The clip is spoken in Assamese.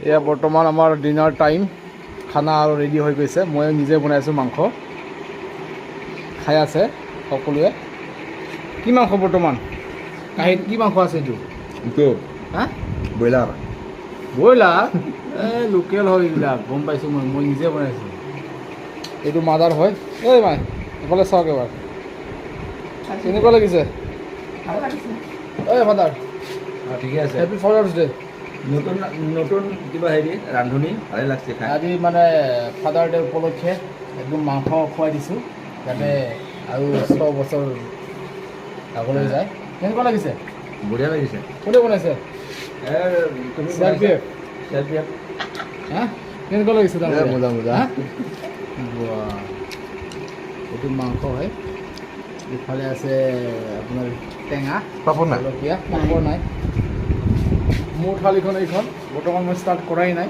এয়া বৰ্তমান আমাৰ ডিনাৰ টাইম, খানা আৰু ৰেডি হৈ গৈছে। মই নিজে বনাইছোঁ মাংস, খাই আছে সকলোৱে। কি মাংস বৰ্তমান কাঁহীত, কি মাংস আছে এইটো? এইটো হা, ব্ৰইলাৰ। ব্ৰইলাৰ? এই লোকেল হয় এইবিলাক, গম পাইছোঁ মই নিজে বনাইছোঁ। এইটো মাদাৰ হয়। এই মাই এইফালে চাওক এবাৰ, কেনেকুৱা লাগিছে? এই ফাদাৰ, ঠিকে আছে। Happy father's day. নতুন নতুন কিবা হেৰি ৰান্ধনি ভালে লাগছে খাই। আজি মানে ফাদাৰ ডে উপলক্ষে একদম মাংস খুৱাই দিছোঁ, যাতে আৰু 100 বছৰ আগলৈ যায়। কেনেকুৱা লাগিছে? বঢ়িয়া লাগিছে। কোনে বনাইছে? তুমি CRPF? CRPF। হা, কেনেকুৱা লাগিছে তাৰমানে? মজা মজা। হা? বাহ, এইটো মাংস হয়। ইফালে আছে আপোনাৰ টেঙা, পাপৰ নাই? জলকীয়া, পাপৰ নাই। মোৰ থালিখন এইখন, বৰ্তমান মই ষ্টাৰ্ট কৰাই নাই।